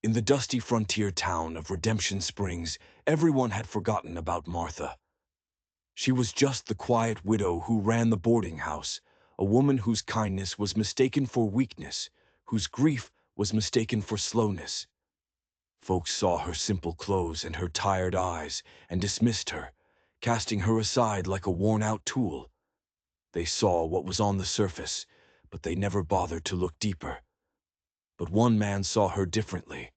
In the dusty frontier town of Redemption Springs, everyone had forgotten about Martha. She was just the quiet widow who ran the boarding house, a woman whose kindness was mistaken for weakness, whose grief was mistaken for slowness. Folks saw her simple clothes and her tired eyes and dismissed her, casting her aside like a worn-out tool. They saw what was on the surface, but they never bothered to look deeper. But one man saw her differently.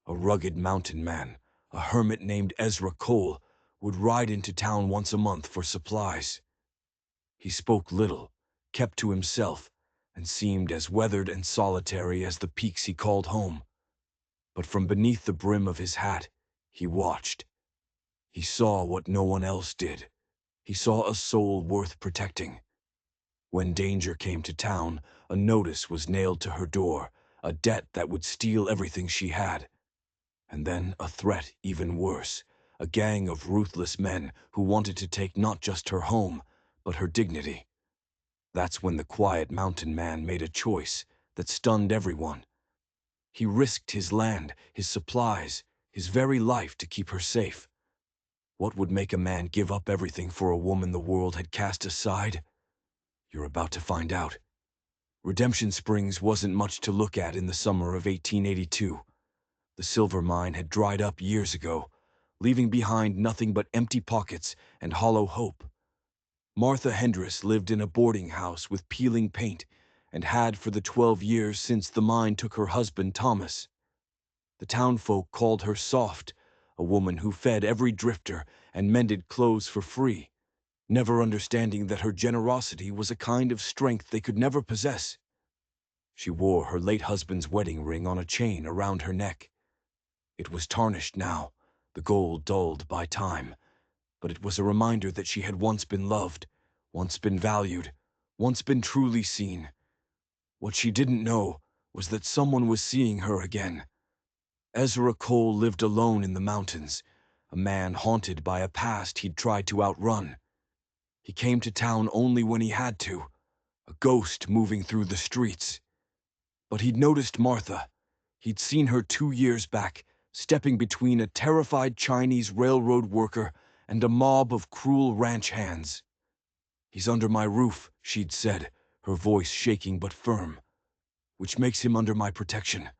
A rugged mountain man, a hermit named Ezra Cole, would ride into town once a month for supplies. He spoke little, kept to himself, and seemed as weathered and solitary as the peaks he called home. But from beneath the brim of his hat, he watched. He saw what no one else did. He saw a soul worth protecting. When danger came to town, a notice was nailed to her door, a debt that would steal everything she had. And then a threat even worse, a gang of ruthless men who wanted to take not just her home, but her dignity. That's when the quiet mountain man made a choice that stunned everyone. He risked his land, his supplies, his very life to keep her safe. What would make a man give up everything for a woman the world had cast aside? You're about to find out. Redemption Springs wasn't much to look at in the summer of 1882. The silver mine had dried up years ago, leaving behind nothing but empty pockets and hollow hope. Martha Hendris lived in a boarding house with peeling paint and had for the 12 years since the mine took her husband Thomas. The townfolk called her soft, a woman who fed every drifter and mended clothes for free, never understanding that her generosity was a kind of strength they could never possess. She wore her late husband's wedding ring on a chain around her neck. It was tarnished now, the gold dulled by time, but it was a reminder that she had once been loved, once been valued, once been truly seen. What she didn't know was that someone was seeing her again. Ezra Cole lived alone in the mountains, a man haunted by a past he'd tried to outrun. He came to town only when he had to, a ghost moving through the streets. But he'd noticed Martha. He'd seen her 2 years back, stepping between a terrified Chinese railroad worker and a mob of cruel ranch hands. "He's under my roof," she'd said, her voice shaking but firm, "which makes him under my protection."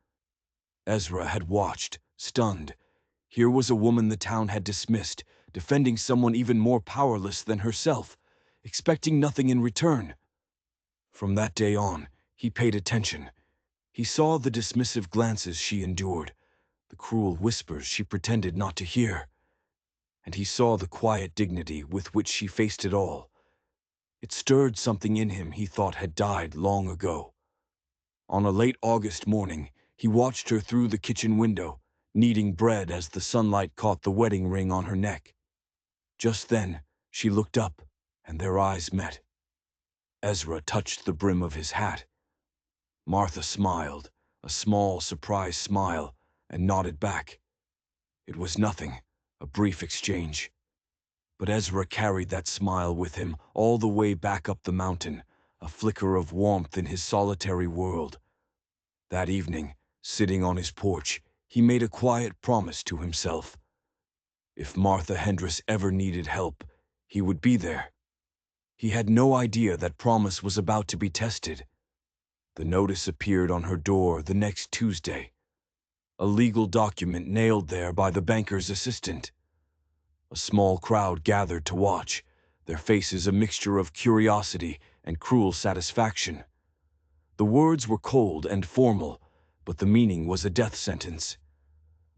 Ezra had watched, stunned. Here was a woman the town had dismissed, defending someone even more powerless than herself, expecting nothing in return. From that day on, he paid attention. He saw the dismissive glances she endured, the cruel whispers she pretended not to hear. And he saw the quiet dignity with which she faced it all. It stirred something in him he thought had died long ago. On a late August morning, he watched her through the kitchen window, kneading bread as the sunlight caught the wedding ring on her neck. Just then, she looked up, and their eyes met. Ezra touched the brim of his hat. Martha smiled, a small, surprised smile, and nodded back. It was nothing, a brief exchange. But Ezra carried that smile with him all the way back up the mountain, a flicker of warmth in his solitary world. That evening, sitting on his porch, he made a quiet promise to himself. If Martha Hendris ever needed help, he would be there. He had no idea that promise was about to be tested. The notice appeared on her door the next Tuesday, a legal document nailed there by the banker's assistant. A small crowd gathered to watch, their faces a mixture of curiosity and cruel satisfaction. The words were cold and formal, but the meaning was a death sentence.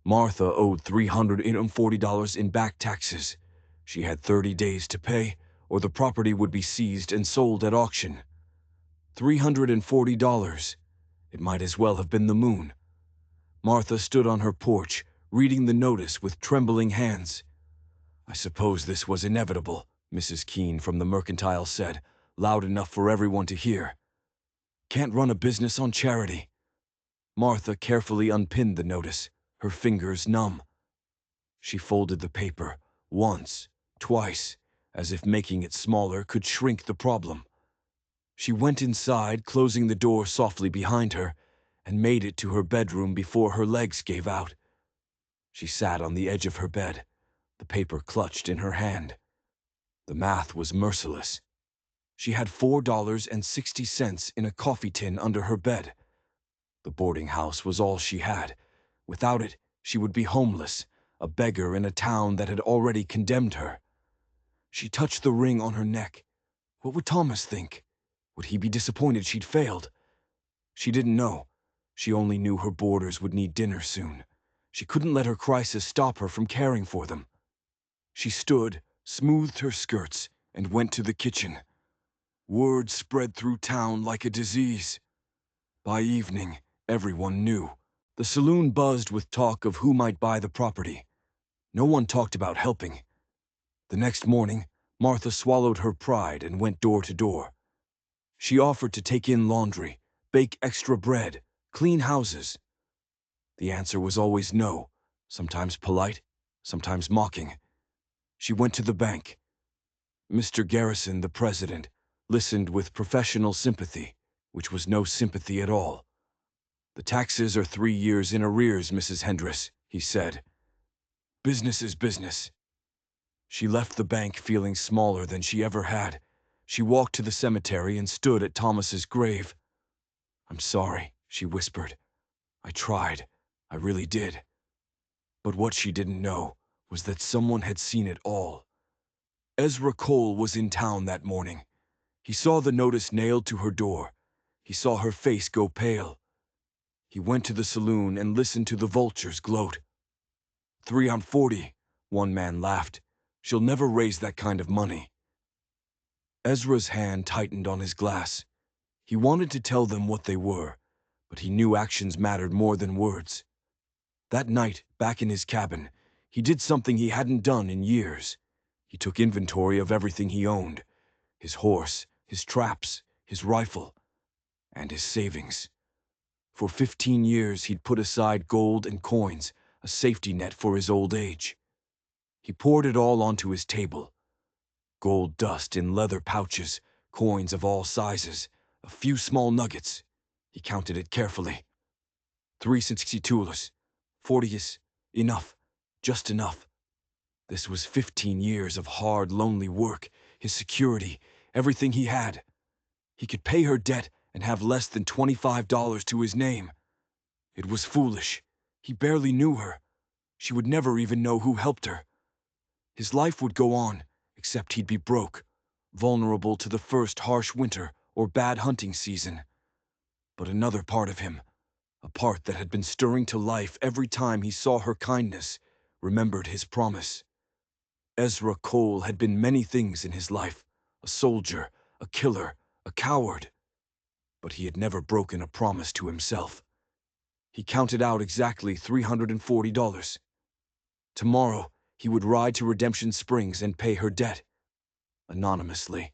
Martha owed $340 in back taxes. She had 30 days to pay, or the property would be seized and sold at auction. $340. It might as well have been the moon. Martha stood on her porch, reading the notice with trembling hands. "I suppose this was inevitable," Mrs. Keene from the Mercantile said, loud enough for everyone to hear. "Can't run a business on charity." Martha carefully unpinned the notice, her fingers numb. She folded the paper, once, twice, as if making it smaller could shrink the problem. She went inside, closing the door softly behind her, and made it to her bedroom before her legs gave out. She sat on the edge of her bed, the paper clutched in her hand. The math was merciless. She had $4.60 in a coffee tin under her bed. The boarding house was all she had. Without it, she would be homeless, a beggar in a town that had already condemned her. She touched the ring on her neck. What would Thomas think? Would he be disappointed she'd failed? She didn't know. She only knew her boarders would need dinner soon. She couldn't let her crisis stop her from caring for them. She stood, smoothed her skirts, and went to the kitchen. Word spread through town like a disease. By evening, everyone knew. The saloon buzzed with talk of who might buy the property. No one talked about helping. The next morning, Martha swallowed her pride and went door to door. She offered to take in laundry, bake extra bread, clean houses. The answer was always no, sometimes polite, sometimes mocking. She went to the bank. Mr. Garrison, the president, listened with professional sympathy, which was no sympathy at all. "The taxes are 3 years in arrears, Mrs. Hendricks," he said. "Business is business." She left the bank feeling smaller than she ever had. She walked to the cemetery and stood at Thomas's grave. "I'm sorry," she whispered. "I tried. I really did." But what she didn't know was that someone had seen it all. Ezra Cole was in town that morning. He saw the notice nailed to her door. He saw her face go pale. He went to the saloon and listened to the vultures gloat. "340, one man laughed. "She'll never raise that kind of money." Ezra's hand tightened on his glass. He wanted to tell them what they were, but he knew actions mattered more than words. That night, back in his cabin, he did something he hadn't done in years. He took inventory of everything he owned: his horse, his traps, his rifle, and his savings. For 15 years he'd put aside gold and coins, a safety net for his old age. He poured it all onto his table. Gold dust in leather pouches, coins of all sizes, a few small nuggets. He counted it carefully. 362, 40, enough, just enough. This was 15 years of hard, lonely work, his security, everything he had. He could pay her debt and have less than $25 to his name. It was foolish. He barely knew her. She would never even know who helped her. His life would go on, except he'd be broke, vulnerable to the first harsh winter or bad hunting season. But another part of him, a part that had been stirring to life every time he saw her kindness, remembered his promise. Ezra Cole had been many things in his life: a soldier, a killer, a coward. But he had never broken a promise to himself. He counted out exactly $340. Tomorrow, he would ride to Redemption Springs and pay her debt. Anonymously.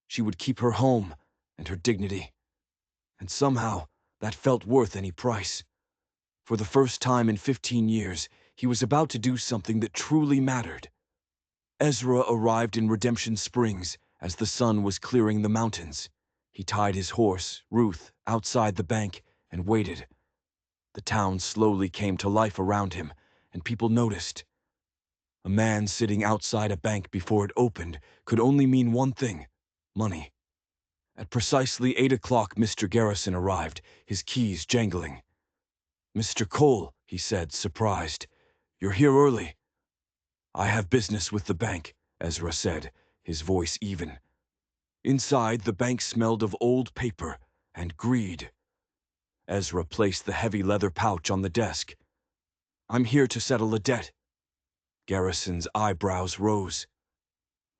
She would keep her home and her dignity. And somehow, that felt worth any price. For the first time in 15 years, he was about to do something that truly mattered. Ezra arrived in Redemption Springs as the sun was clearing the mountains. He tied his horse, Ruth, outside the bank and waited. The town slowly came to life around him, and people noticed. A man sitting outside a bank before it opened could only mean one thing: money. At precisely 8 o'clock, Mr. Garrison arrived, his keys jangling. "Mr. Cole," he said, surprised. "You're here early." "I have business with the bank," Ezra said, his voice even. Inside, the bank smelled of old paper and greed. Ezra placed the heavy leather pouch on the desk. "I'm here to settle a debt." Garrison's eyebrows rose.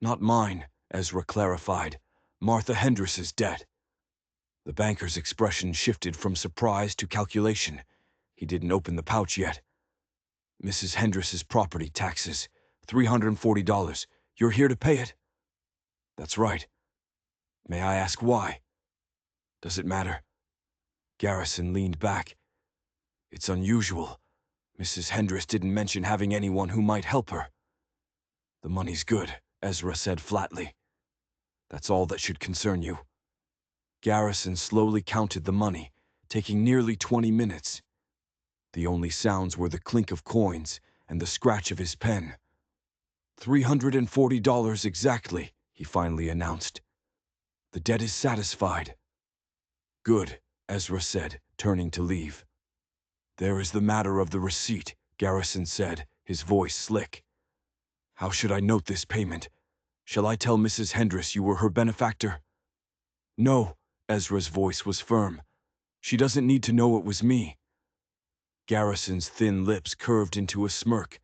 "Not mine," Ezra clarified. "Martha Hendriss's debt." The banker's expression shifted from surprise to calculation. He didn't open the pouch yet. "Mrs. Hendriss's property taxes, $340. You're here to pay it?" "That's right." "May I ask why?" "Does it matter?" Garrison leaned back. "It's unusual. Mrs. Hendricks didn't mention having anyone who might help her." "The money's good," Ezra said flatly. "That's all that should concern you." Garrison slowly counted the money, taking nearly 20 minutes. The only sounds were the clink of coins and the scratch of his pen. $340 exactly, he finally announced. The debt is satisfied. Good, Ezra said, turning to leave. There is the matter of the receipt, Garrison said, his voice slick. How should I note this payment? Shall I tell Mrs. Hendricks you were her benefactor? No, Ezra's voice was firm. She doesn't need to know it was me. Garrison's thin lips curved into a smirk.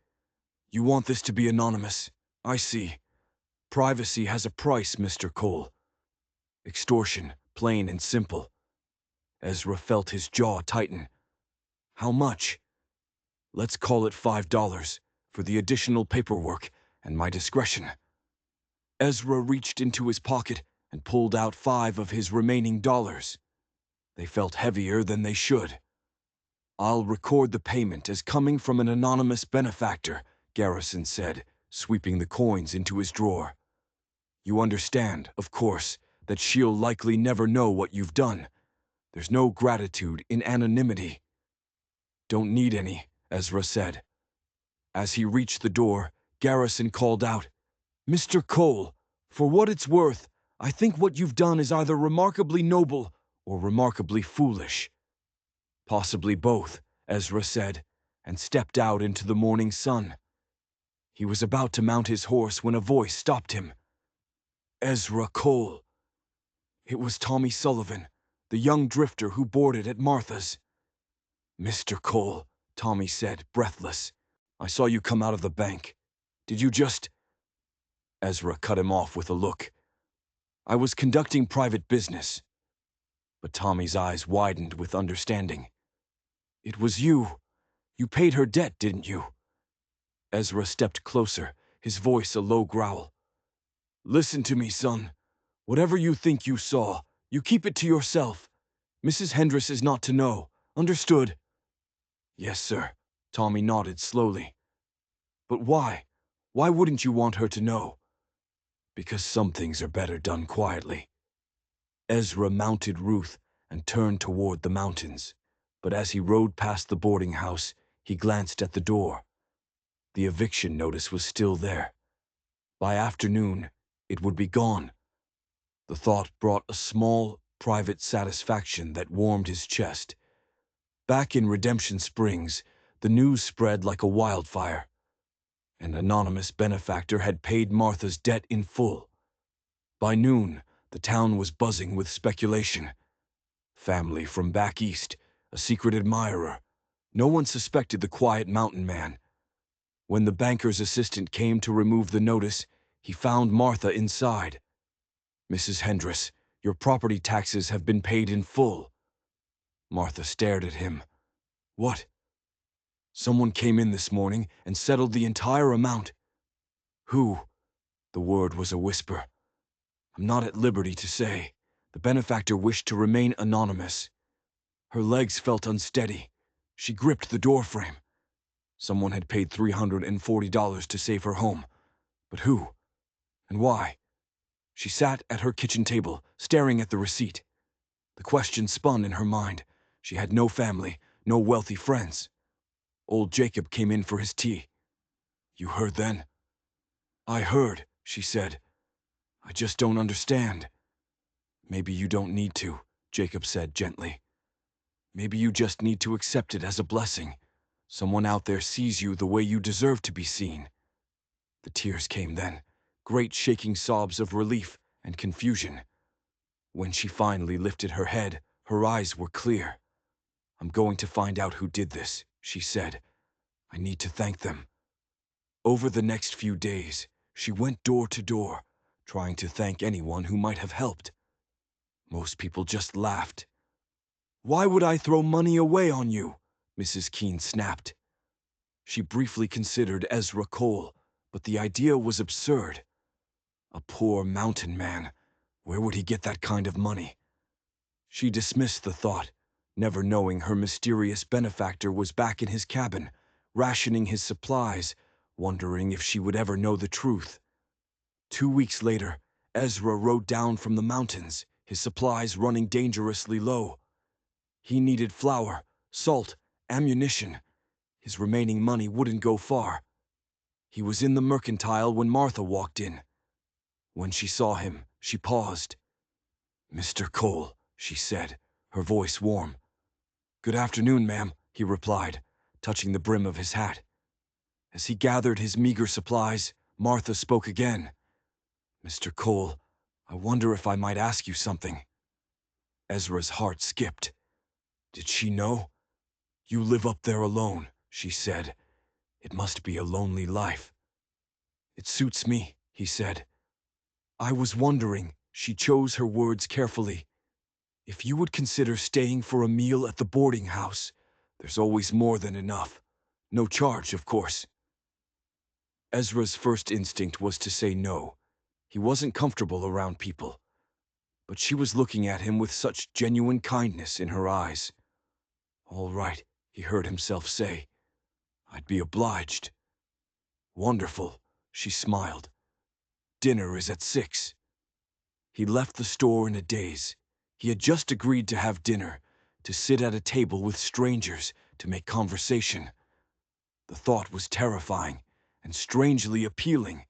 You want this to be anonymous? I see. Privacy has a price, Mr. Cole. Extortion, plain and simple. Ezra felt his jaw tighten. How much? Let's call it $5 for the additional paperwork and my discretion. Ezra reached into his pocket and pulled out 5 of his remaining dollars. They felt heavier than they should. I'll record the payment as coming from an anonymous benefactor, Garrison said, sweeping the coins into his drawer. You understand, of course, that she'll likely never know what you've done. There's no gratitude in anonymity. Don't need any, Ezra said. As he reached the door, Garrison called out, Mr. Cole, for what it's worth, I think what you've done is either remarkably noble or remarkably foolish. Possibly both, Ezra said, and stepped out into the morning sun. He was about to mount his horse when a voice stopped him. Ezra Cole. It was Tommy Sullivan, the young drifter who boarded at Martha's. Mr. Cole, Tommy said, breathless, I saw you come out of the bank. Did you just... Ezra cut him off with a look. I was conducting private business. But Tommy's eyes widened with understanding. It was you. You paid her debt, didn't you? Ezra stepped closer, his voice a low growl. Listen to me, son. Whatever you think you saw, you keep it to yourself. Mrs. Hendricks is not to know. Understood? Yes, sir. Tommy nodded slowly. But why? Why wouldn't you want her to know? Because some things are better done quietly. Ezra mounted Ruth and turned toward the mountains, but as he rode past the boarding house, he glanced at the door. The eviction notice was still there. By afternoon, it would be gone. The thought brought a small, private satisfaction that warmed his chest. Back in Redemption Springs, the news spread like a wildfire. An anonymous benefactor had paid Martha's debt in full. By noon, the town was buzzing with speculation. Family from back east, a secret admirer. No one suspected the quiet mountain man. When the banker's assistant came to remove the notice, he found Martha inside. Mrs. Hendricks, your property taxes have been paid in full. Martha stared at him. What? Someone came in this morning and settled the entire amount. Who? The word was a whisper. I'm not at liberty to say. The benefactor wished to remain anonymous. Her legs felt unsteady. She gripped the doorframe. Someone had paid $340 to save her home. But who? And why? She sat at her kitchen table, staring at the receipt. The question spun in her mind. She had no family, no wealthy friends. Old Jacob came in for his tea. You heard then? I heard, she said. I just don't understand. Maybe you don't need to, Jacob said gently. Maybe you just need to accept it as a blessing. Someone out there sees you the way you deserve to be seen. The tears came then, great shaking sobs of relief and confusion. When she finally lifted her head, her eyes were clear. I'm going to find out who did this, she said. I need to thank them. Over the next few days, she went door to door, trying to thank anyone who might have helped. Most people just laughed. Why would I throw money away on you? Mrs. Keene snapped. She briefly considered Ezra Cole, but the idea was absurd. A poor mountain man. Where would he get that kind of money? She dismissed the thought, never knowing her mysterious benefactor was back in his cabin, rationing his supplies, wondering if she would ever know the truth. 2 weeks later, Ezra rode down from the mountains, his supplies running dangerously low. He needed flour, salt, ammunition. His remaining money wouldn't go far. He was in the mercantile when Martha walked in. When she saw him, she paused. "Mr. Cole," she said, her voice warm. "Good afternoon, ma'am," he replied, touching the brim of his hat. As he gathered his meager supplies, Martha spoke again. "Mr. Cole, I wonder if I might ask you something." Ezra's heart skipped. Did she know? "You live up there alone," she said. "It must be a lonely life." "It suits me," he said. "I was wondering," she chose her words carefully, "if you would consider staying for a meal at the boarding house. There's always more than enough. No charge, of course." Ezra's first instinct was to say no. He wasn't comfortable around people. But she was looking at him with such genuine kindness in her eyes. "All right," he heard himself say. "I'd be obliged." "Wonderful," she smiled. "Dinner is at 6. He left the store in a daze. He had just agreed to have dinner, to sit at a table with strangers, to make conversation. The thought was terrifying and strangely appealing.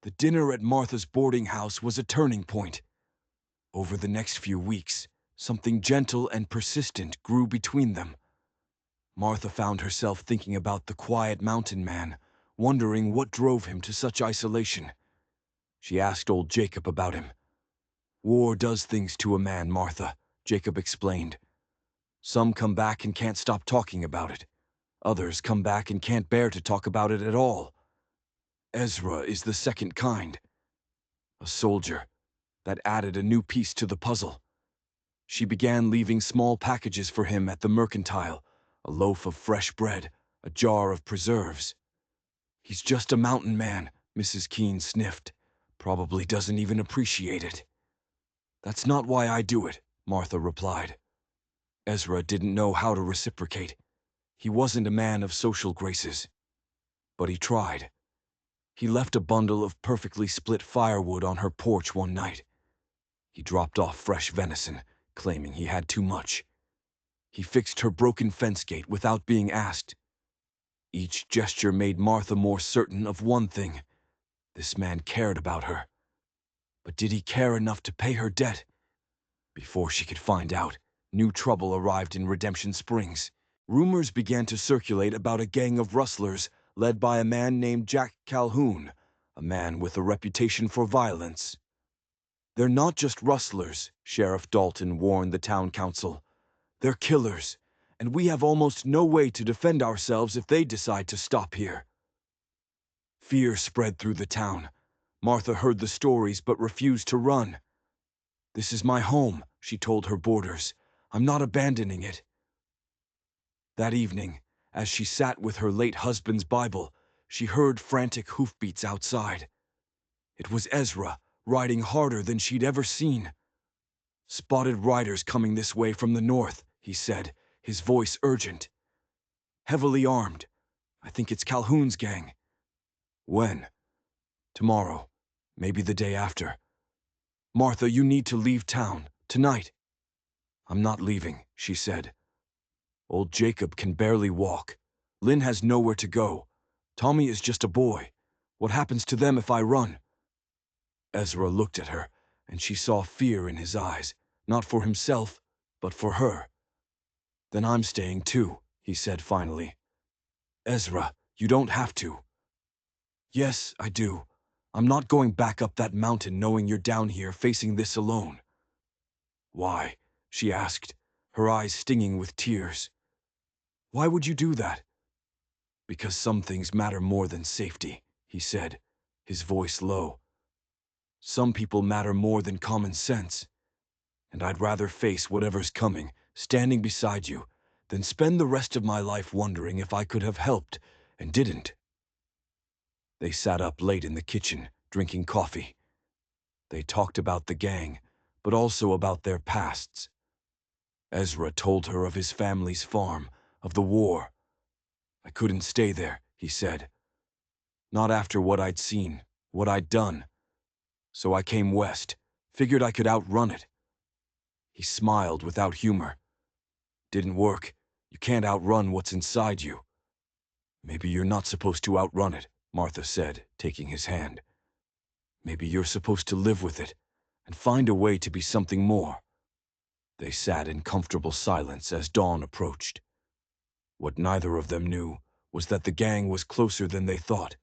The dinner at Martha's boarding house was a turning point. Over the next few weeks, something gentle and persistent grew between them. Martha found herself thinking about the quiet mountain man, wondering what drove him to such isolation. She asked old Jacob about him. "War does things to a man, Martha," Jacob explained. "Some come back and can't stop talking about it. Others come back and can't bear to talk about it at all. Ezra is the second kind. A soldier. That added a new piece to the puzzle." She began leaving small packages for him at the mercantile, a loaf of fresh bread, a jar of preserves. "He's just a mountain man," Mrs. Keene sniffed. "Probably doesn't even appreciate it." "That's not why I do it," Martha replied. Ezra didn't know how to reciprocate. He wasn't a man of social graces. But he tried. He left a bundle of perfectly split firewood on her porch one night. He dropped off fresh venison, claiming he had too much. He fixed her broken fence gate without being asked. Each gesture made Martha more certain of one thing. This man cared about her. But did he care enough to pay her debt? Before she could find out, new trouble arrived in Redemption Springs. Rumors began to circulate about a gang of rustlers led by a man named Jack Calhoun, a man with a reputation for violence. "They're not just rustlers," Sheriff Dalton warned the town council. "They're killers, and we have almost no way to defend ourselves if they decide to stop here." Fear spread through the town. Martha heard the stories but refused to run. "This is my home," she told her boarders. "I'm not abandoning it." That evening, as she sat with her late husband's Bible, she heard frantic hoofbeats outside. It was Ezra, riding harder than she'd ever seen. "Spotted riders coming this way from the north," he said, his voice urgent. "Heavily armed. I think it's Calhoun's gang." "When?" "Tomorrow. Maybe the day after." "Martha, you need to leave town. Tonight." "I'm not leaving," she said. "Old Jacob can barely walk. Lynn has nowhere to go. Tommy is just a boy. What happens to them if I run?" Ezra looked at her, and she saw fear in his eyes, not for himself, but for her. "Then I'm staying too," he said finally. "Ezra, you don't have to." "Yes, I do. I'm not going back up that mountain knowing you're down here facing this alone." "Why?" she asked, her eyes stinging with tears. "Why would you do that?" "Because some things matter more than safety," he said, his voice low. "Some people matter more than common sense. And I'd rather face whatever's coming, standing beside you, than spend the rest of my life wondering if I could have helped and didn't." They sat up late in the kitchen, drinking coffee. They talked about the gang, but also about their pasts. Ezra told her of his family's farm, of the war. "I couldn't stay there," he said. "Not after what I'd seen, what I'd done. So I came west, figured I could outrun it." He smiled without humor. Didn't work. You can't outrun what's inside you. Maybe you're not supposed to outrun it, Martha said, taking his hand. Maybe you're supposed to live with it and find a way to be something more. They sat in comfortable silence as dawn approached. What neither of them knew was that the gang was closer than they thought.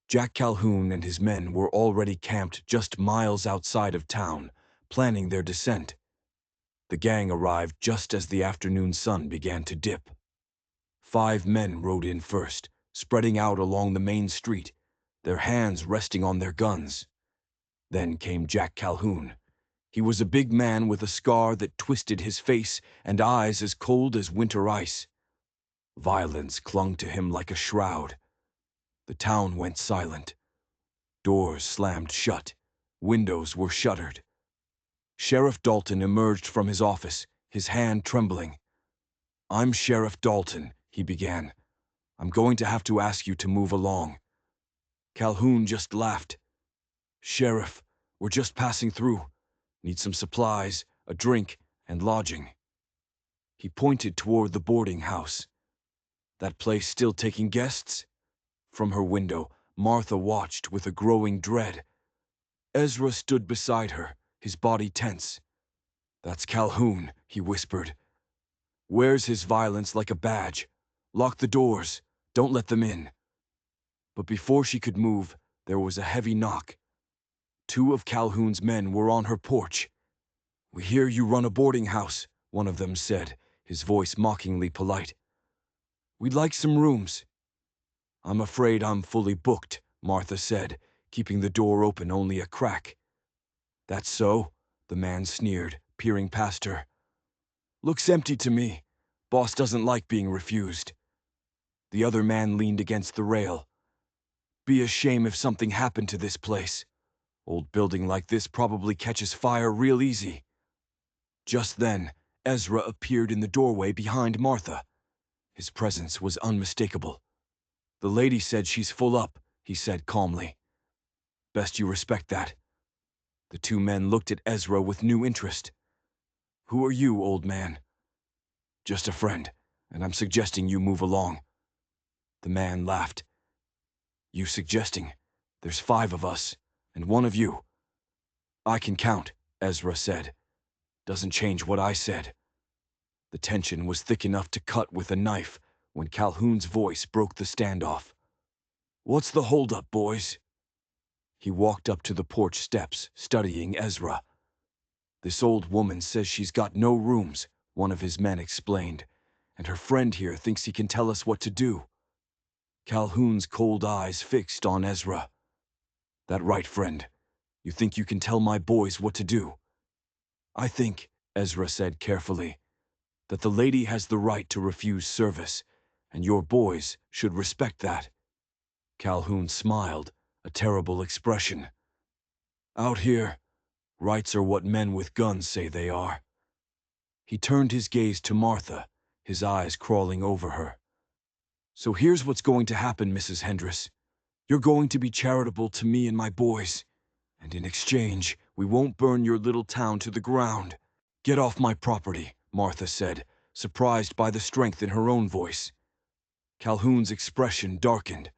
Jack Calhoun and his men were already camped just miles outside of town, planning their descent. The gang arrived just as the afternoon sun began to dip. 5 men rode in first, spreading out along the main street, their hands resting on their guns. Then came Jack Calhoun. He was a big man with a scar that twisted his face and eyes as cold as winter ice. Violence clung to him like a shroud. The town went silent. Doors slammed shut. Windows were shuttered. Sheriff Dalton emerged from his office, his hand trembling. "I'm Sheriff Dalton," he began. "I'm going to have to ask you to move along." Calhoun just laughed. "Sheriff, we're just passing through. Need some supplies, a drink, and lodging." He pointed toward the boarding house. "That place still taking guests?" From her window, Martha watched with a growing dread. Ezra stood beside her, his body tense. "That's Calhoun," he whispered. "Wears his violence like a badge. Lock the doors. Don't let them in." But before she could move, there was a heavy knock. 2 of Calhoun's men were on her porch. "We hear you run a boarding house," one of them said, his voice mockingly polite. "We'd like some rooms." "I'm afraid I'm fully booked," Martha said, keeping the door open only a crack. "That's so?" the man sneered, peering past her. "Looks empty to me. Boss doesn't like being refused." The other man leaned against the rail. "Be a shame if something happened to this place. Old building like this probably catches fire real easy." Just then, Ezra appeared in the doorway behind Martha. His presence was unmistakable. "The lady said she's full up," he said calmly. "Best you respect that." The 2 men looked at Ezra with new interest. "Who are you, old man?" "Just a friend, and I'm suggesting you move along." The man laughed. "You suggesting? There's 5 of us, and 1 of you." "I can count," Ezra said. "Doesn't change what I said." The tension was thick enough to cut with a knife when Calhoun's voice broke the standoff. "What's the holdup, boys?" He walked up to the porch steps, studying Ezra. "This old woman says she's got no rooms," one of his men explained, "and her friend here thinks he can tell us what to do." Calhoun's cold eyes fixed on Ezra. "That right, friend? You think you can tell my boys what to do?" "I think," Ezra said carefully, "that the lady has the right to refuse service, and your boys should respect that." Calhoun smiled, a terrible expression. "Out here, rights are what men with guns say they are." He turned his gaze to Martha, his eyes crawling over her. "So here's what's going to happen, Mrs. Hendress. You're going to be charitable to me and my boys, and in exchange, we won't burn your little town to the ground." "Get off my property," Martha said, surprised by the strength in her own voice. Calhoun's expression darkened.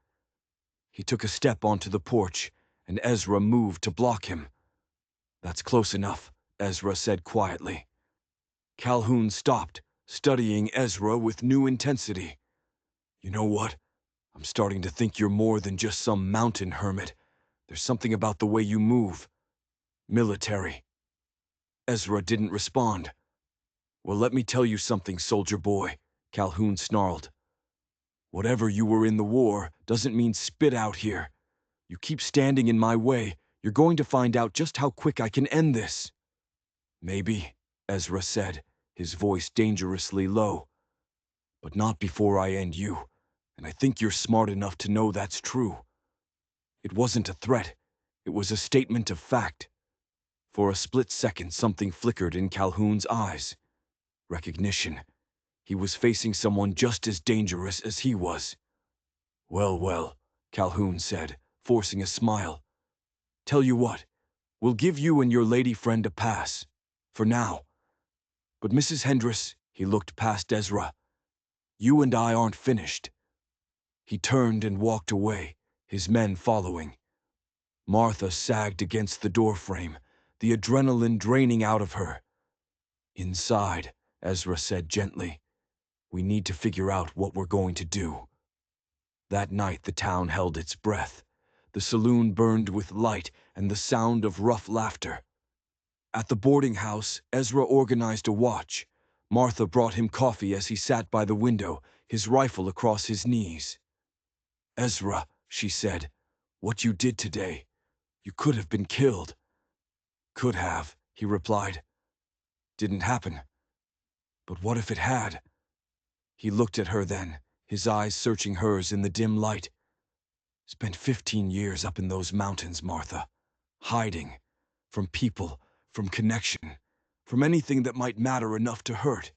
He took a step onto the porch, and Ezra moved to block him. "That's close enough," Ezra said quietly. Calhoun stopped, studying Ezra with new intensity. "You know what? I'm starting to think you're more than just some mountain hermit. There's something about the way you move. Military." Ezra didn't respond. "Well, let me tell you something, soldier boy," Calhoun snarled. "Whatever you were in the war doesn't mean spit out here. You keep standing in my way, you're going to find out just how quick I can end this." "Maybe," Ezra said, his voice dangerously low. "But not before I end you, and I think you're smart enough to know that's true." It wasn't a threat, it was a statement of fact. For a split second, something flickered in Calhoun's eyes. Recognition. He was facing someone just as dangerous as he was. "Well, well," Calhoun said, forcing a smile. "Tell you what, we'll give you and your lady friend a pass. For now. But Mrs. Hendress," He looked past Ezra. "You and I aren't finished." He turned and walked away, his men following. Martha sagged against the doorframe, the adrenaline draining out of her. "Inside," Ezra said gently. "We need to figure out what we're going to do." That night the town held its breath. The saloon burned with light and the sound of rough laughter. At the boarding house, Ezra organized a watch. Martha brought him coffee as he sat by the window, his rifle across his knees. "Ezra," she said, "what you did today, you could have been killed." "Could have," he replied. "Didn't happen. But what if it had?" He looked at her then, his eyes searching hers in the dim light. "Spent 15 years up in those mountains, Martha, hiding from people, from connection, from anything that might matter enough to hurt.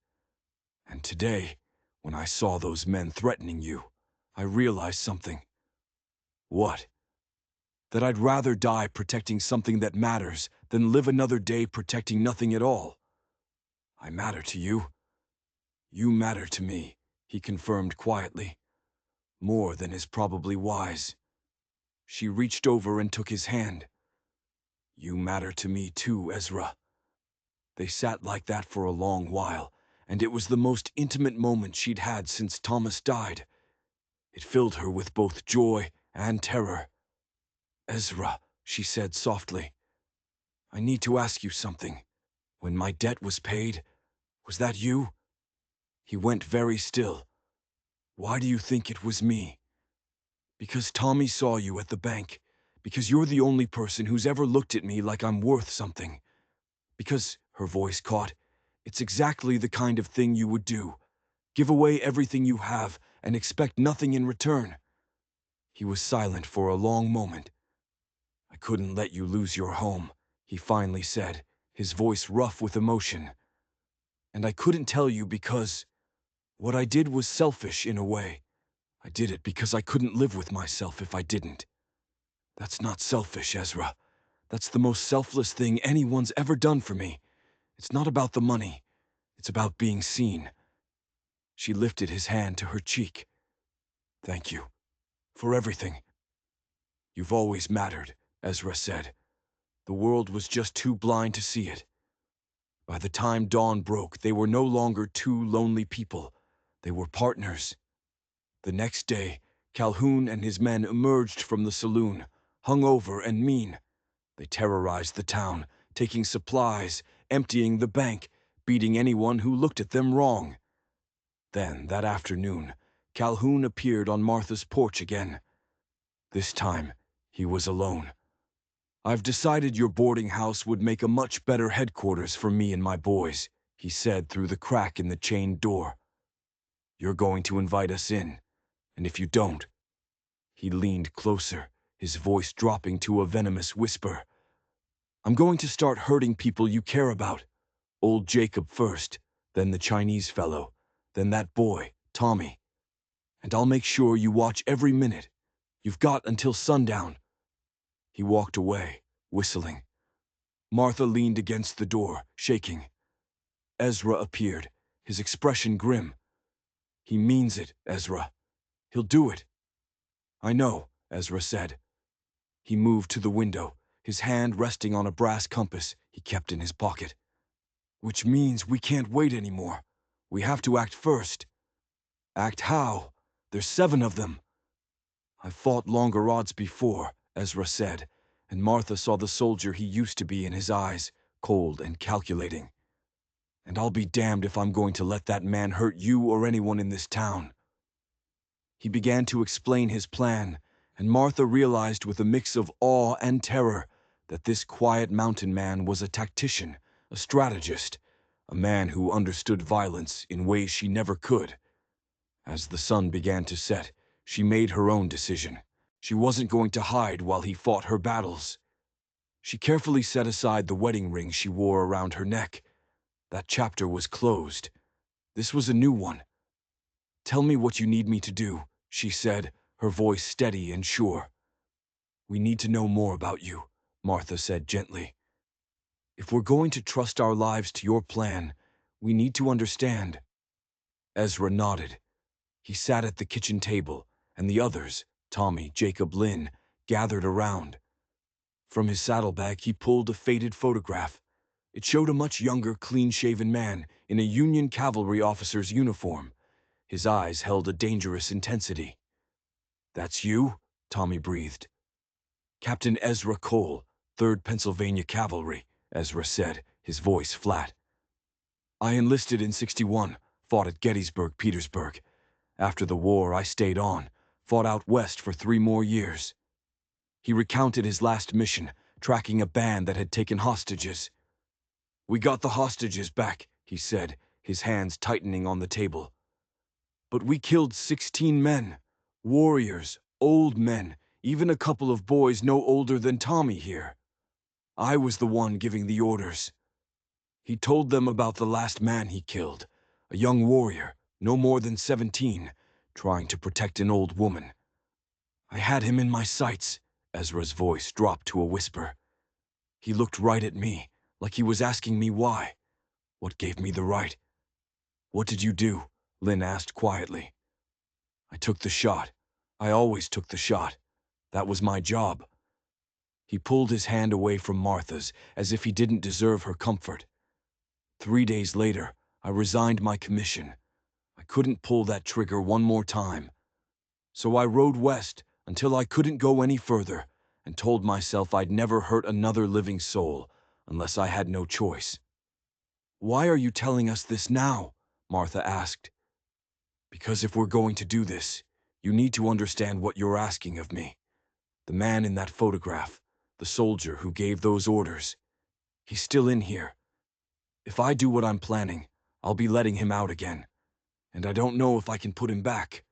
And today, when I saw those men threatening you, I realized something." "What?" "That I'd rather die protecting something that matters than live another day protecting nothing at all. I matter to you. You matter to me," he confirmed quietly. "More than is probably wise." She reached over and took his hand. "You matter to me too, Ezra." They sat like that for a long while, and it was the most intimate moment she'd had since Thomas died. It filled her with both joy and terror. "Ezra," she said softly, "I need to ask you something. When my debt was paid, was that you?" He went very still. "Why do you think it was me?" "Because Tommy saw you at the bank. Because you're the only person who's ever looked at me like I'm worth something. Because," her voice caught, "it's exactly the kind of thing you would do. Give away everything you have and expect nothing in return." He was silent for a long moment. "I couldn't let you lose your home," he finally said, his voice rough with emotion. "And I couldn't tell you because what I did was selfish in a way. I did it because I couldn't live with myself if I didn't." "That's not selfish, Ezra. That's the most selfless thing anyone's ever done for me. It's not about the money. It's about being seen." She lifted his hand to her cheek. "Thank you. For everything." "You've always mattered," Ezra said. "The world was just too blind to see it." By the time dawn broke, they were no longer two lonely people. They were partners. The next day, Calhoun and his men emerged from the saloon, hungover and mean. They terrorized the town, taking supplies, emptying the bank, beating anyone who looked at them wrong. Then, that afternoon, Calhoun appeared on Martha's porch again. This time, he was alone. "I've decided your boarding house would make a much better headquarters for me and my boys," he said through the crack in the chained door. "You're going to invite us in, and if you don't—" He leaned closer, his voice dropping to a venomous whisper. "I'm going to start hurting people you care about. Old Jacob first, then the Chinese fellow, then that boy, Tommy. And I'll make sure you watch every minute. You've got until sundown." He walked away, whistling. Martha leaned against the door, shaking. Ezra appeared, his expression grim. "He means it, Ezra. He'll do it." "I know," Ezra said. He moved to the window, his hand resting on a brass compass he kept in his pocket. "Which means we can't wait anymore. We have to act first." "Act how? There's 7 of them." "I've fought longer odds before," Ezra said, and Martha saw the soldier he used to be in his eyes, cold and calculating. "And I'll be damned if I'm going to let that man hurt you or anyone in this town." He began to explain his plan, and Martha realized with a mix of awe and terror that this quiet mountain man was a tactician, a strategist, a man who understood violence in ways she never could. As the sun began to set, she made her own decision. She wasn't going to hide while he fought her battles. She carefully set aside the wedding ring she wore around her neck. That chapter was closed. This was a new one. "Tell me what you need me to do," she said, her voice steady and sure. "We need to know more about you," Martha said gently. "If we're going to trust our lives to your plan, we need to understand Ezra nodded. He sat at the kitchen table, and the others, Tommy, Jacob, Lynn, gathered around. From his saddlebag he pulled a faded photograph. It showed a much younger, clean-shaven man in a Union cavalry officer's uniform. His eyes held a dangerous intensity. "That's you?" Tommy breathed. "Captain Ezra Cole, 3rd Pennsylvania Cavalry," Ezra said, his voice flat. "I enlisted in '61, fought at Gettysburg, Petersburg. After the war, I stayed on, fought out west for 3 more years." He recounted his last mission, tracking a band that had taken hostages. "We got the hostages back," he said, his hands tightening on the table. "But we killed 16 men, warriors, old men, even a couple of boys no older than Tommy here. I was the one giving the orders." He told them about the last man he killed, a young warrior, no more than 17, trying to protect an old woman. "I had him in my sights," Ezra's voice dropped to a whisper. "He looked right at me, like he was asking me why. What gave me the right?" "What did you do?" Lynn asked quietly. "I took the shot. I always took the shot. That was my job." He pulled his hand away from Martha's as if he didn't deserve her comfort. 3 days later, I resigned my commission. I couldn't pull that trigger one more time. So I rode west until I couldn't go any further and told myself I'd never hurt another living soul unless I had no choice. "Why are you telling us this now?" Martha asked. "Because if we're going to do this, you need to understand what you're asking of me. The man in that photograph, the soldier who gave those orders, he's still in here. If I do what I'm planning, I'll be letting him out again, and I don't know if I can put him back."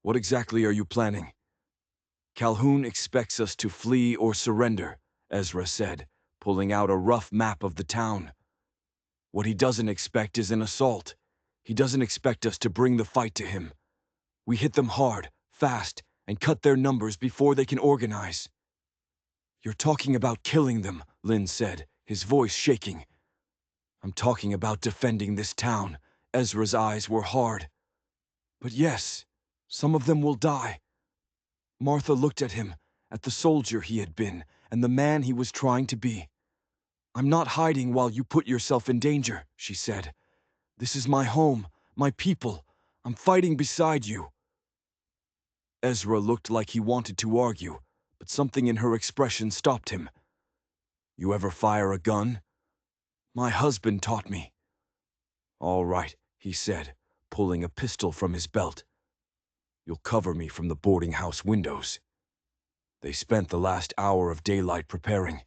"What exactly are you planning?" "Calhoun expects us to flee or surrender," Ezra said, pulling out a rough map of the town. "What he doesn't expect is an assault. He doesn't expect us to bring the fight to him. We hit them hard, fast, and cut their numbers before they can organize." "You're talking about killing them," Lynn said, his voice shaking. "I'm talking about defending this town." Ezra's eyes were hard. "But yes, some of them will die." Martha looked at him, at the soldier he had been, and the man he was trying to be. "I'm not hiding while you put yourself in danger," she said. "This is my home, my people. I'm fighting beside you." Ezra looked like he wanted to argue, but something in her expression stopped him. "You ever fire a gun?" "My husband taught me." "All right," he said, pulling a pistol from his belt. "You'll cover me from the boarding house windows." They spent the last hour of daylight preparing.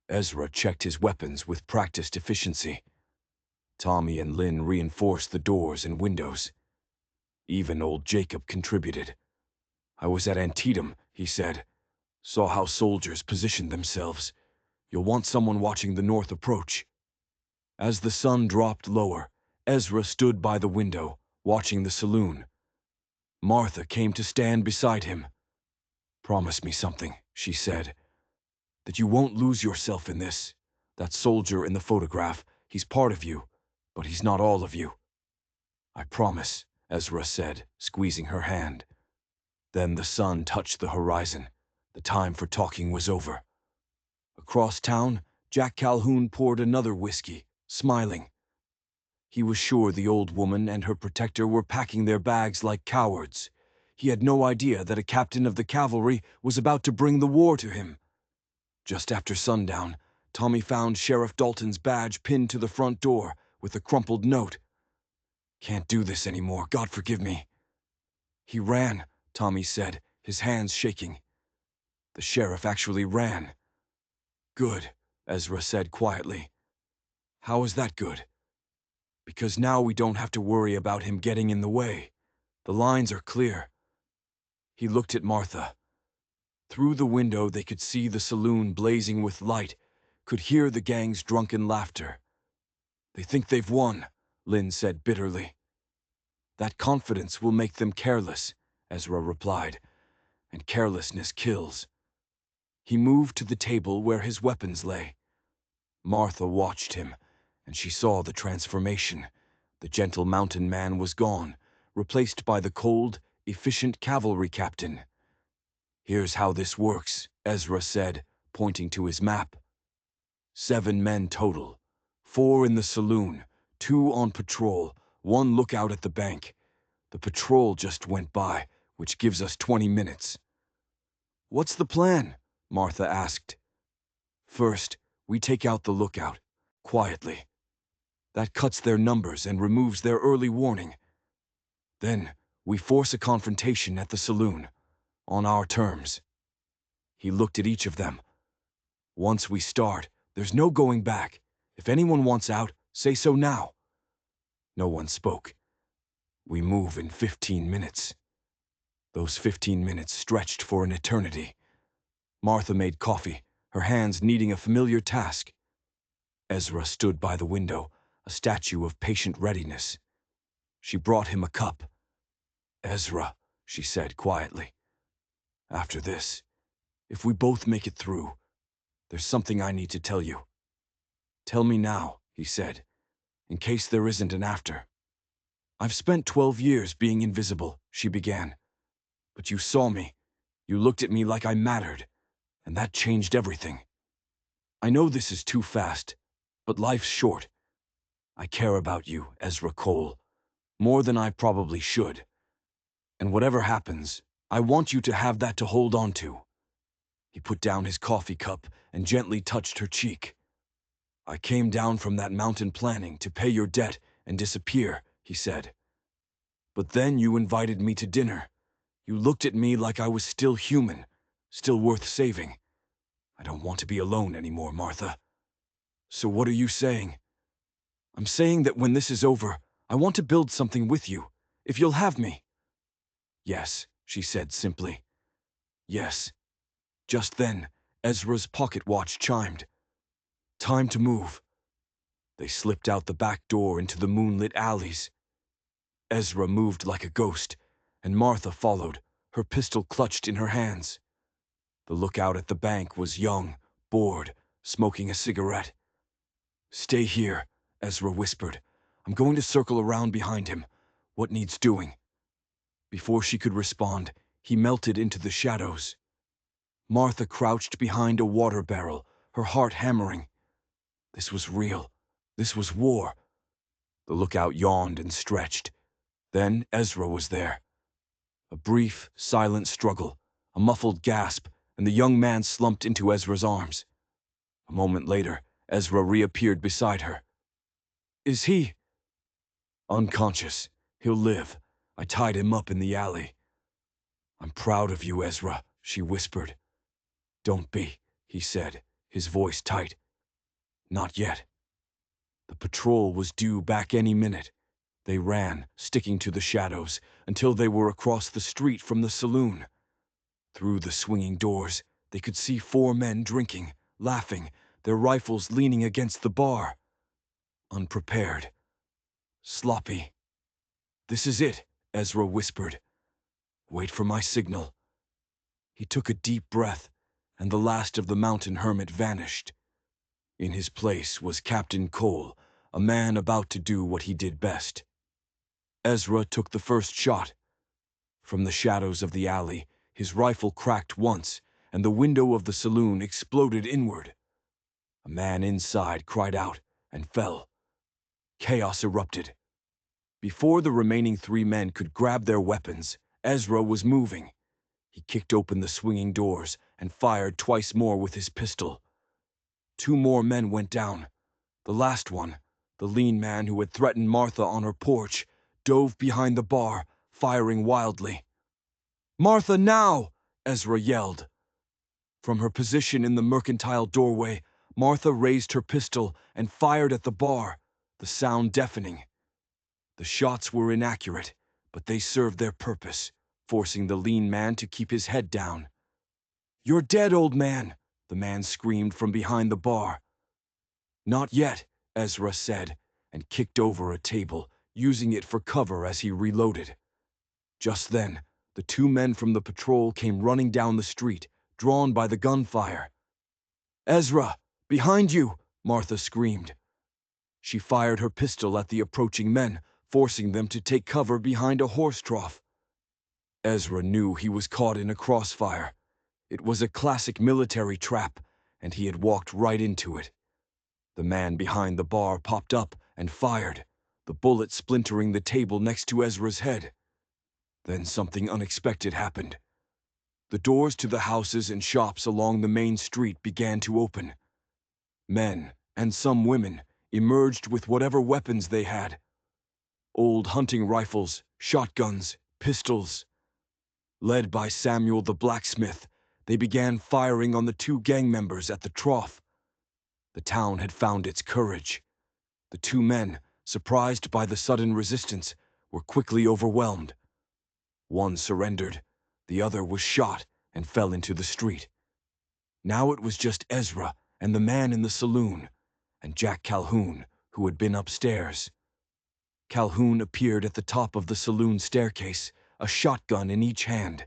Ezra checked his weapons with practiced efficiency. Tommy and Lynn reinforced the doors and windows. Even old Jacob contributed. "I was at Antietam," he said. "Saw how soldiers positioned themselves. You'll want someone watching the north approach." As the sun dropped lower, Ezra stood by the window, watching the saloon. Martha came to stand beside him. "Promise me something," she said. "That you won't lose yourself in this. That soldier in the photograph, he's part of you, but he's not all of you." "I promise," Ezra said, squeezing her hand. Then the sun touched the horizon. The time for talking was over. Across town, Jack Calhoun poured another whiskey, smiling. He was sure the old woman and her protector were packing their bags like cowards. He had no idea that a captain of the cavalry was about to bring the war to him. Just after sundown, Tommy found Sheriff Dalton's badge pinned to the front door with a crumpled note. "Can't do this anymore, God forgive me." "He ran," Tommy said, his hands shaking. "The sheriff actually ran." "Good," Ezra said quietly. "How is that good?" "Because now we don't have to worry about him getting in the way. The lines are clear." He looked at Martha. Through the window they could see the saloon blazing with light, could hear the gang's drunken laughter. "They think they've won," Lynn said bitterly. "That confidence will make them careless," Ezra replied, "and carelessness kills." He moved to the table where his weapons lay. Martha watched him, and she saw the transformation. The gentle mountain man was gone, replaced by the cold, efficient cavalry captain. "Here's how this works," Ezra said, pointing to his map. 7 men total. 4 in the saloon, 2 on patrol, 1 lookout at the bank. The patrol just went by, which gives us 20 minutes. "What's the plan?" Martha asked. "First, we take out the lookout, quietly. That cuts their numbers and removes their early warning. Then, we force a confrontation at the saloon, on our terms." He looked at each of them. "Once we start, there's no going back. If anyone wants out, say so now." No one spoke. "We move in 15 minutes. Those 15 minutes stretched for an eternity. Martha made coffee, her hands needing a familiar task. Ezra stood by the window, a statue of patient readiness. She brought him a cup. "Ezra," she said quietly, "after this, if we both make it through, there's something I need to tell you." "Tell me now," he said, "in case there isn't an after." "I've spent 12 years being invisible," she began. "But you saw me. You looked at me like I mattered, and that changed everything. I know this is too fast, but life's short. I care about you, Ezra Cole, more than I probably should. And whatever happens, I want you to have that to hold on to." He put down his coffee cup and gently touched her cheek. "I came down from that mountain planning to pay your debt and disappear," he said. "But then you invited me to dinner. You looked at me like I was still human, still worth saving. I don't want to be alone anymore, Martha." "So what are you saying?" "I'm saying that when this is over, I want to build something with you, if you'll have me." "Yes," she said simply. "Yes." Just then, Ezra's pocket watch chimed. Time to move. They slipped out the back door into the moonlit alleys. Ezra moved like a ghost, and Martha followed, her pistol clutched in her hands. The lookout at the bank was young, bored, smoking a cigarette. "Stay here," Ezra whispered. "I'm going to circle around behind him. What needs doing?" Before she could respond, he melted into the shadows. Martha crouched behind a water barrel, her heart hammering. This was real. This was war. The lookout yawned and stretched. Then Ezra was there. A brief, silent struggle, a muffled gasp, and the young man slumped into Ezra's arms. A moment later, Ezra reappeared beside her. "Is he?" "Unconscious. He'll live. I tied him up in the alley." "I'm proud of you, Ezra," she whispered. "Don't be," he said, his voice tight. "Not yet." The patrol was due back any minute. They ran, sticking to the shadows, until they were across the street from the saloon. Through the swinging doors, they could see 4 men drinking, laughing, their rifles leaning against the bar. Unprepared. Sloppy. "This is it," Ezra whispered. "Wait for my signal." He took a deep breath, and the last of the mountain hermit vanished. In his place was Captain Cole, a man about to do what he did best. Ezra took the first shot. From the shadows of the alley, his rifle cracked once, and the window of the saloon exploded inward. A man inside cried out and fell. Chaos erupted. Before the remaining 3 men could grab their weapons, Ezra was moving. He kicked open the swinging doors and fired twice more with his pistol. 2 more men went down. The last one, the lean man who had threatened Martha on her porch, dove behind the bar, firing wildly. "Martha, now!" Ezra yelled. From her position in the mercantile doorway, Martha raised her pistol and fired at the bar, the sound deafening. The shots were inaccurate, but they served their purpose, forcing the lean man to keep his head down. "You're dead, old man!" the man screamed from behind the bar. "Not yet," Ezra said, and kicked over a table, using it for cover as he reloaded. Just then, the 2 men from the patrol came running down the street, drawn by the gunfire. "Ezra, behind you!" Martha screamed. She fired her pistol at the approaching men, forcing them to take cover behind a horse trough. Ezra knew he was caught in a crossfire. It was a classic military trap, and he had walked right into it. The man behind the bar popped up and fired, the bullet splintering the table next to Ezra's head. Then something unexpected happened. The doors to the houses and shops along the main street began to open. Men, and some women, emerged with whatever weapons they had. Old hunting rifles, shotguns, pistols. Led by Samuel the blacksmith, they began firing on the two gang members at the trough. The town had found its courage. The two men, surprised by the sudden resistance, were quickly overwhelmed. One surrendered, the other was shot and fell into the street. Now it was just Ezra and the man in the saloon, and Jack Calhoun, who had been upstairs. Calhoun appeared at the top of the saloon staircase, a shotgun in each hand.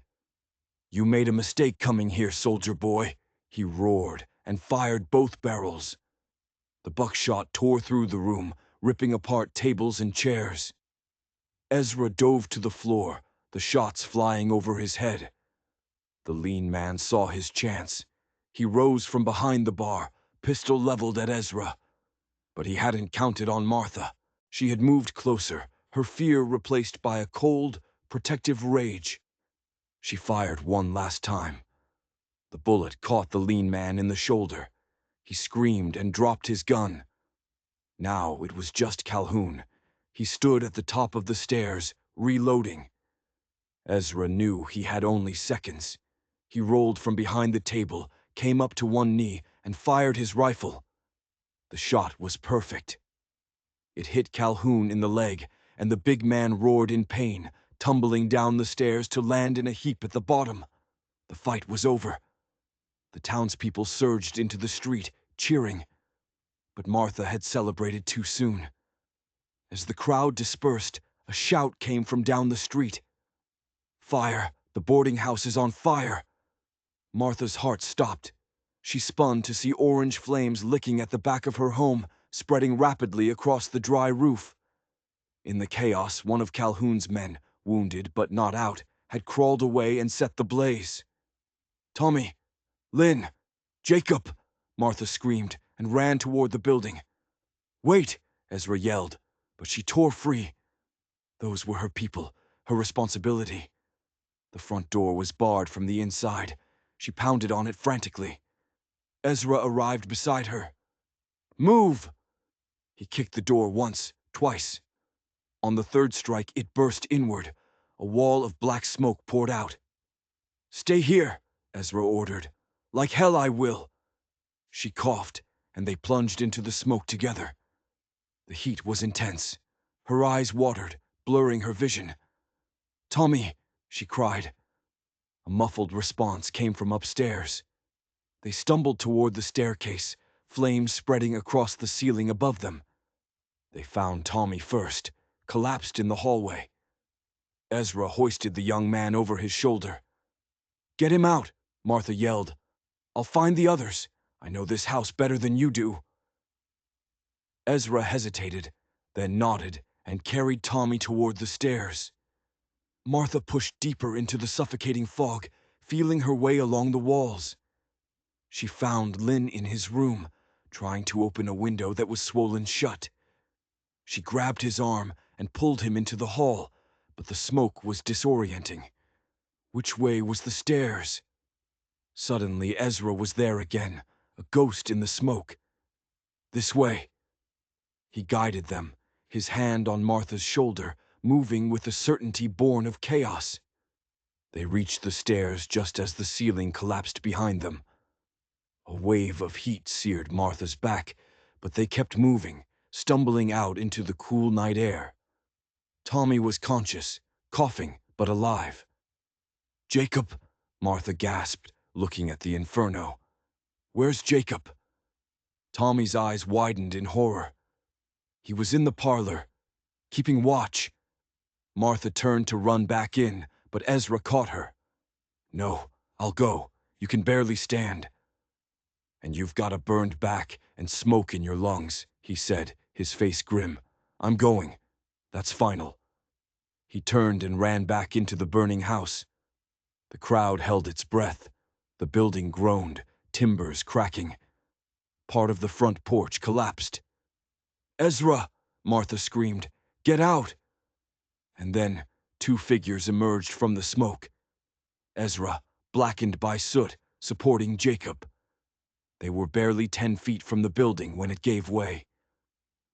"You made a mistake coming here, soldier boy," he roared, and fired both barrels. The buckshot tore through the room, ripping apart tables and chairs. Ezra dove to the floor, the shots flying over his head. The lean man saw his chance. He rose from behind the bar, pistol leveled at Ezra. But he hadn't counted on Martha. She had moved closer, her fear replaced by a cold, protective rage. She fired one last time. The bullet caught the lean man in the shoulder. He screamed and dropped his gun. Now it was just Calhoun. He stood at the top of the stairs, reloading. Ezra knew he had only seconds. He rolled from behind the table, came up to one knee, and fired his rifle. The shot was perfect. It hit Calhoun in the leg, and the big man roared in pain, tumbling down the stairs to land in a heap at the bottom. The fight was over. The townspeople surged into the street, cheering. But Martha had celebrated too soon. As the crowd dispersed, a shout came from down the street. "Fire! The boarding house is on fire!" Martha's heart stopped. She spun to see orange flames licking at the back of her home, spreading rapidly across the dry roof. In the chaos, one of Calhoun's men, wounded but not out, had crawled away and set the blaze. "Tommy! Lynn! Jacob!" Martha screamed and ran toward the building. "Wait!" Ezra yelled, but she tore free. Those were her people, her responsibility. The front door was barred from the inside. She pounded on it frantically. Ezra arrived beside her. "Move!" He kicked the door once, twice. On the third strike, it burst inward. A wall of black smoke poured out. "Stay here," Ezra ordered. "Like hell I will." She coughed, and they plunged into the smoke together. The heat was intense. Her eyes watered, blurring her vision. "Tommy!" she cried. A muffled response came from upstairs. They stumbled toward the staircase, flames spreading across the ceiling above them. They found Tommy first, collapsed in the hallway. Ezra hoisted the young man over his shoulder. "Get him out," Martha yelled. "I'll find the others. I know this house better than you do." Ezra hesitated, then nodded and carried Tommy toward the stairs. Martha pushed deeper into the suffocating fog, feeling her way along the walls. She found Lynn in his room, trying to open a window that was swollen shut. She grabbed his arm and pulled him into the hall, but the smoke was disorienting. Which way was the stairs? Suddenly, Ezra was there again, a ghost in the smoke. "This way." He guided them, his hand on Martha's shoulder, moving with a certainty born of chaos. They reached the stairs just as the ceiling collapsed behind them. A wave of heat seared Martha's back, but they kept moving, stumbling out into the cool night air. Tommy was conscious, coughing, but alive. "Jacob," Martha gasped, looking at the inferno. "Where's Jacob?" Tommy's eyes widened in horror. "He was in the parlor, keeping watch." Martha turned to run back in, but Ezra caught her. "No, I'll go. You can barely stand." "And you've got a burned back and smoke in your lungs," he said, his face grim. "I'm going. That's final." He turned and ran back into the burning house. The crowd held its breath. The building groaned, timbers cracking. Part of the front porch collapsed. "Ezra!" Martha screamed. "Get out!" And then 2 figures emerged from the smoke. Ezra, blackened by soot, supporting Jacob. They were barely 10 feet from the building when it gave way.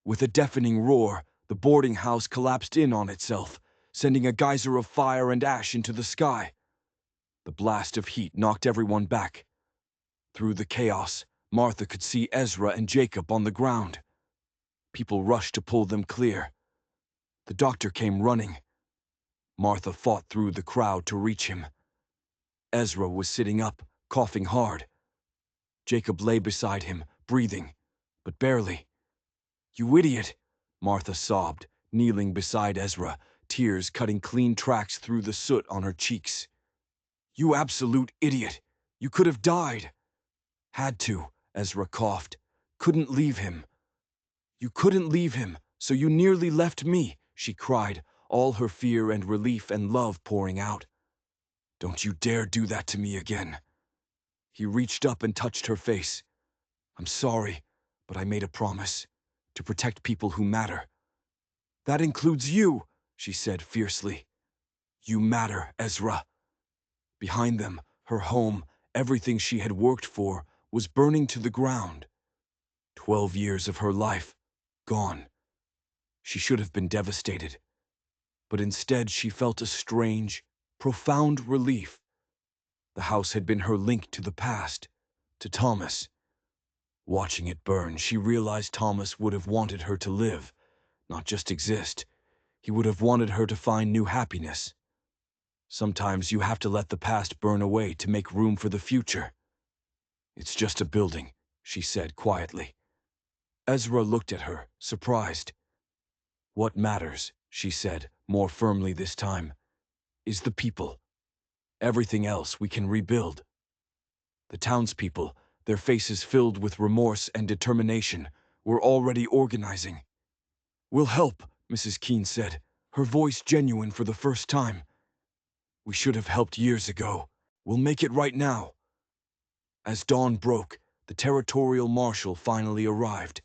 With a deafening roar, the boarding house collapsed in on itself, sending a geyser of fire and ash into the sky. The blast of heat knocked everyone back. Through the chaos, Martha could see Ezra and Jacob on the ground. People rushed to pull them clear. The doctor came running. Martha fought through the crowd to reach him. Ezra was sitting up, coughing hard. Jacob lay beside him, breathing, but barely. "You idiot!" Martha sobbed, kneeling beside Ezra, tears cutting clean tracks through the soot on her cheeks. "You absolute idiot! You could have died!" "Had to," Ezra coughed. "Couldn't leave him." "You couldn't leave him, so you nearly left me," she cried, all her fear and relief and love pouring out. "Don't you dare do that to me again." He reached up and touched her face. "I'm sorry, but I made a promise to protect people who matter." "That includes you," she said fiercely. "You matter, Ezra." Behind them, her home, everything she had worked for, was burning to the ground. 12 years of her life, gone. She should have been devastated. But instead she felt a strange, profound relief. The house had been her link to the past, to Thomas. Watching it burn, she realized Thomas would have wanted her to live, not just exist. He would have wanted her to find new happiness. Sometimes you have to let the past burn away to make room for the future. "It's just a building," she said quietly. Ezra looked at her, surprised. "What matters," she said, more firmly this time, "is the people. Everything else we can rebuild." The townspeople, their faces filled with remorse and determination, were already organizing. "We'll help," Mrs. Keene said, her voice genuine for the first time. "We should have helped years ago. We'll make it right now." As dawn broke, the territorial marshal finally arrived.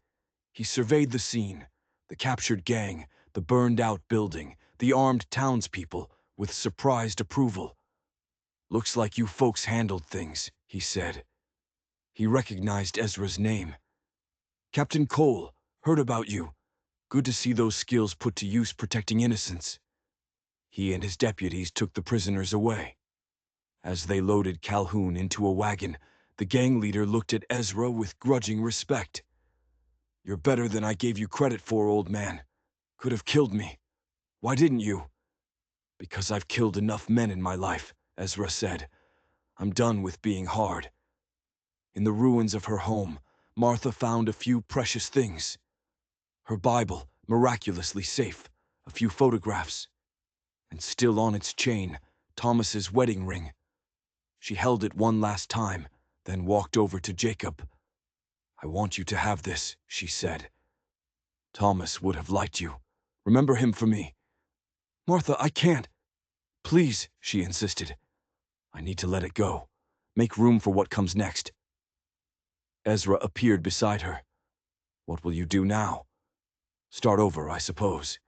He surveyed the scene, the captured gang, the burned-out building, the armed townspeople, with surprised approval. "Looks like you folks handled things," he said. He recognized Ezra's name. "Captain Cole, heard about you. Good to see those skills put to use protecting innocents." He and his deputies took the prisoners away. As they loaded Calhoun into a wagon, the gang leader looked at Ezra with grudging respect. "You're better than I gave you credit for, old man. Could have killed me. Why didn't you?" "Because I've killed enough men in my life," Ezra said. "I'm done with being hard." In the ruins of her home, Martha found a few precious things. Her Bible, miraculously safe, a few photographs, and still on its chain, Thomas's wedding ring. She held it one last time, then walked over to Jacob. "I want you to have this," she said. "Thomas would have liked you. Remember him for me." "Martha, I can't." "Please," she insisted. "I need to let it go. Make room for what comes next." Ezra appeared beside her. "What will you do now?" "Start over, I suppose."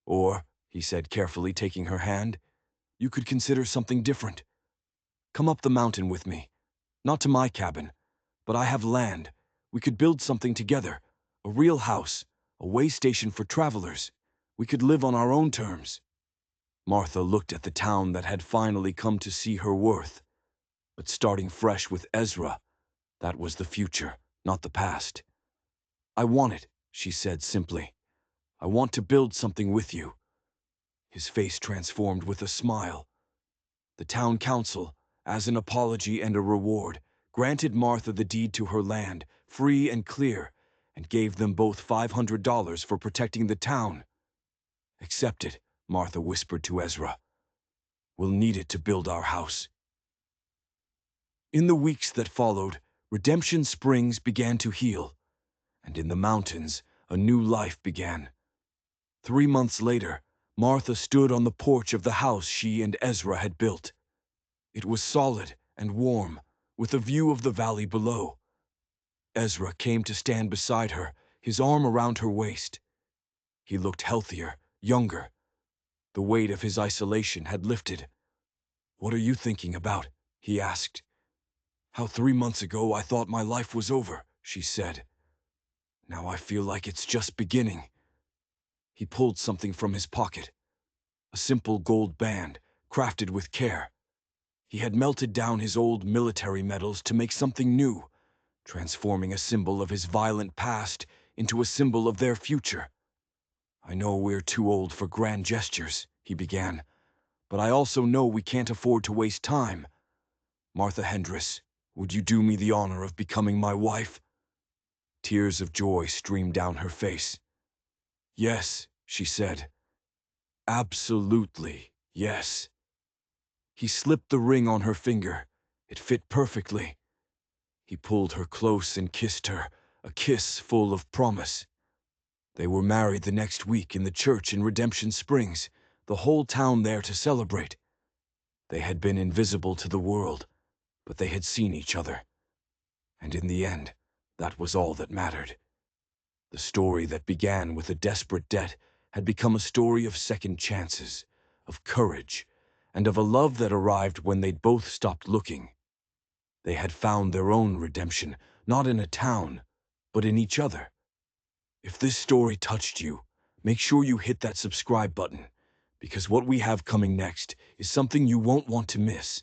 "Or," he said carefully, taking her hand, "you could consider something different. Come up the mountain with me. Not to my cabin, but I have land. We could build something together. A real house, a way station for travelers. We could live on our own terms." Martha looked at the town that had finally come to see her worth. But starting fresh with Ezra, that was the future, not the past. "I want it," she said simply. "I want to build something with you." His face transformed with a smile. The town council, as an apology and a reward, granted Martha the deed to her land, free and clear, and gave them both $500 for protecting the town. "Accepted," Martha whispered to Ezra. "We'll need it to build our house." In the weeks that followed, Redemption Springs began to heal, and in the mountains, a new life began. 3 months later, Martha stood on the porch of the house she and Ezra had built. It was solid and warm, with a view of the valley below. Ezra came to stand beside her, his arm around her waist. He looked healthier, younger. The weight of his isolation had lifted. "What are you thinking about?" he asked. "How 3 months ago I thought my life was over," she said. "Now I feel like it's just beginning." He pulled something from his pocket. A simple gold band, crafted with care. He had melted down his old military medals to make something new, transforming a symbol of his violent past into a symbol of their future. "I know we're too old for grand gestures," he began, "but I also know we can't afford to waste time. Martha Hendris, would you do me the honor of becoming my wife?" Tears of joy streamed down her face. "Yes," she said. "Absolutely, yes." He slipped the ring on her finger. It fit perfectly. He pulled her close and kissed her, a kiss full of promise. They were married the next week in the church in Redemption Springs, the whole town there to celebrate. They had been invisible to the world, but they had seen each other. And in the end, that was all that mattered. The story that began with a desperate debt had become a story of second chances, of courage, and of a love that arrived when they'd both stopped looking. They had found their own redemption, not in a town, but in each other. If this story touched you, make sure you hit that subscribe button, because what we have coming next is something you won't want to miss.